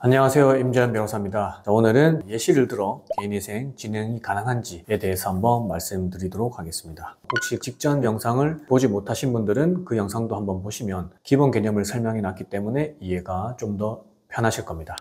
안녕하세요, 임재현 변호사입니다. 오늘은 예시를 들어 개인회생 진행이 가능한지에 대해서 한번 말씀드리도록 하겠습니다. 혹시 직전 영상을 보지 못하신 분들은 그 영상도 한번 보시면 기본 개념을 설명해 놨기 때문에 이해가 좀 더 편하실 겁니다.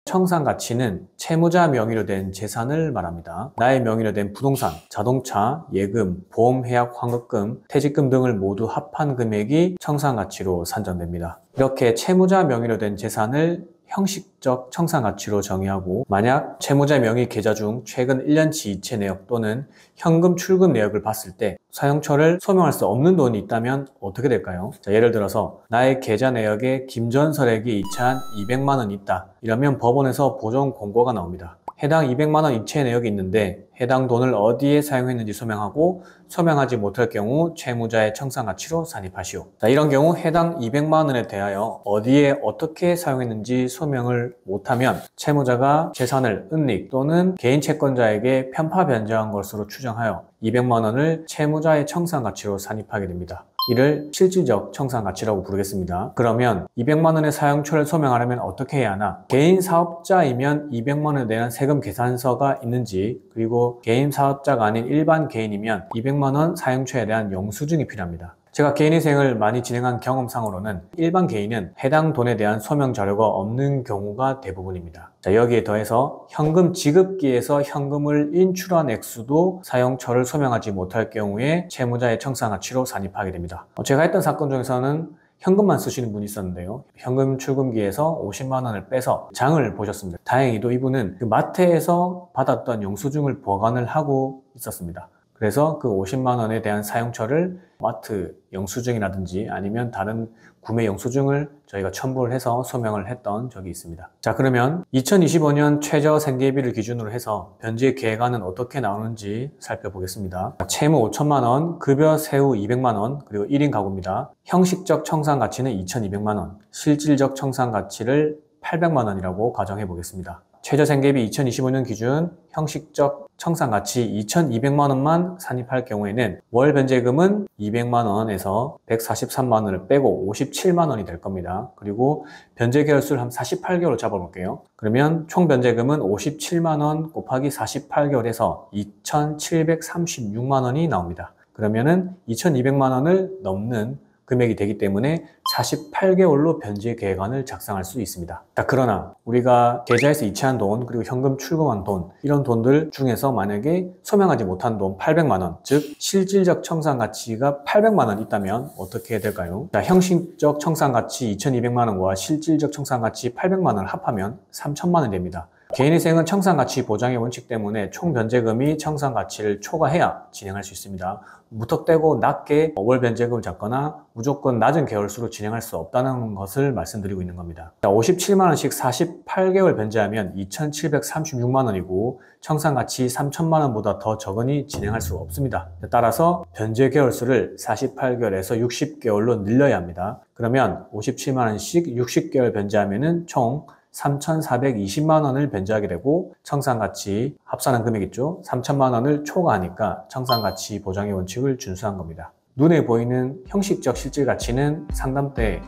청산가치는 채무자 명의로 된 재산을 말합니다. 나의 명의로 된 부동산, 자동차, 예금, 보험회약 환급금, 퇴직금 등을 모두 합한 금액이 청산가치로 산정됩니다. 이렇게 채무자 명의로 된 재산을 형식적 청산가치로 정의하고, 만약 채무자 명의 계좌 중 최근 1년치 이체 내역 또는 현금 출금 내역을 봤을 때 사용처를 소명할 수 없는 돈이 있다면 어떻게 될까요? 예를 들어서 나의 계좌 내역에 김전설에게 이체한 200만 원이 있다. 이러면 법원에서 보정 공고가 나옵니다. 해당 200만 원 이체 내역이 있는데 해당 돈을 어디에 사용했는지 소명하고, 소명하지 못할 경우 채무자의 청산가치로 산입하시오. 이런 경우 해당 200만 원에 대하여 어디에 어떻게 사용했는지 소명을 못하면 채무자가 재산을 은닉 또는 개인 채권자에게 편파 변제한 것으로 추정하여 200만 원을 채무자의 청산가치로 산입하게 됩니다. 이를 실질적 청산가치라고 부르겠습니다. 그러면 200만 원의 사용처를 소명하려면 어떻게 해야 하나? 개인 사업자이면 200만 원에 대한 세금 계산서가 있는지, 그리고 개인 사업자가 아닌 일반 개인이면 200만 원 사용처에 대한 영수증이 필요합니다. 제가 개인회생을 많이 진행한 경험상으로는 일반 개인은 해당 돈에 대한 소명 자료가 없는 경우가 대부분입니다. 여기에 더해서 현금 지급기에서 현금을 인출한 액수도 사용처를 소명하지 못할 경우에 채무자의 청산가치로 산입하게 됩니다. 제가 했던 사건 중에서는 현금만 쓰시는 분이 있었는데요. 현금 출금기에서 50만 원을 빼서 장을 보셨습니다. 다행히도 이분은 그 마트에서 받았던 영수증을 보관을 하고 있었습니다. 그래서 그 50만 원에 대한 사용처를 마트 영수증이라든지 아니면 다른 구매 영수증을 저희가 첨부를 해서 소명을 했던 적이 있습니다. 자, 그러면 2025년 최저 생계비를 기준으로 해서 변제 계획안은 어떻게 나오는지 살펴보겠습니다. 채무 5천만 원, 급여 세후 200만 원, 그리고 1인 가구입니다. 형식적 청산가치는 2,200만 원, 실질적 청산가치를 800만 원이라고 가정해 보겠습니다. 최저생계비 2025년 기준 형식적 청산가치 2,200만 원만 산입할 경우에는 월 변제금은 200만 원에서 143만 원을 빼고 57만 원이 될 겁니다. 그리고 변제 개월수를 한 48개월로 잡아볼게요. 그러면 총 변제금은 57만 원 곱하기 48개월에서 2,736만 원이 나옵니다. 그러면은 2,200만 원을 넘는 금액이 되기 때문에 48개월로 변제 계획안을 작성할 수 있습니다. 자, 그러나 우리가 계좌에서 이체한 돈, 그리고 현금 출금한 돈, 이런 돈들 중에서 만약에 소명하지 못한 돈 800만 원, 즉 실질적 청산가치가 800만 원 있다면 어떻게 해야 될까요? 자, 형식적 청산가치 2,200만 원과 실질적 청산가치 800만 원을 합하면 3,000만 원이 됩니다. 개인회생은 청산가치 보장의 원칙 때문에 총 변제금이 청산가치를 초과해야 진행할 수 있습니다. 무턱대고 낮게 월 변제금을 잡거나 무조건 낮은 개월수로 진행할 수 없다는 것을 말씀드리고 있는 겁니다. 57만 원씩 48개월 변제하면 2,736만 원이고 청산가치 3,000만 원보다 더 적으니 진행할 수 없습니다. 따라서 변제 개월수를 48개월에서 60개월로 늘려야 합니다. 그러면 57만 원씩 60개월 변제하면 총 3,420만 원을 변제하게 되고 청산가치 합산한 금액 있죠? 3,000만 원을 초과하니까 청산가치 보장의 원칙을 준수한 겁니다. 눈에 보이는 형식적 실질가치는 상담 때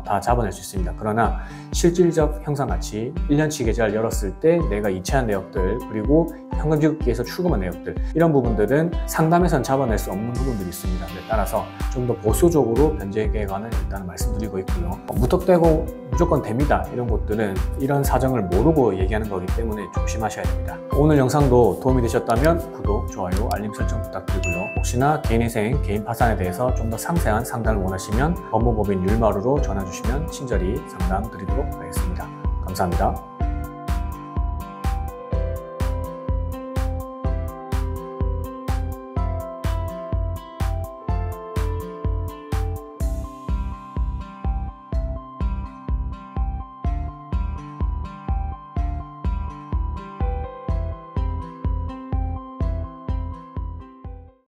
다 잡아낼 수 있습니다. 그러나 실질적 형산가치, 1년치 계좌를 열었을 때 내가 이체한 내역들, 그리고 현금 지급기에서 출금한 내역들, 이런 부분들은 상담에선 잡아낼 수 없는 부분들이 있습니다. 따라서 좀 더 보수적으로 변제 계획안을 일단 말씀드리고 있고요. 무턱대고 무조건 됩니다, 이런 것들은 이런 사정을 모르고 얘기하는 거기 때문에 조심하셔야 됩니다. 오늘 영상도 도움이 되셨다면 구독, 좋아요, 알림 설정 부탁드리고요. 혹시나 개인회생, 개인 파산에 대해서 좀 더 상세한 상담을 원하시면 법무법인 율마루로 전화 주시면 친절히 상담 드리도록 하겠습니다. 감사합니다.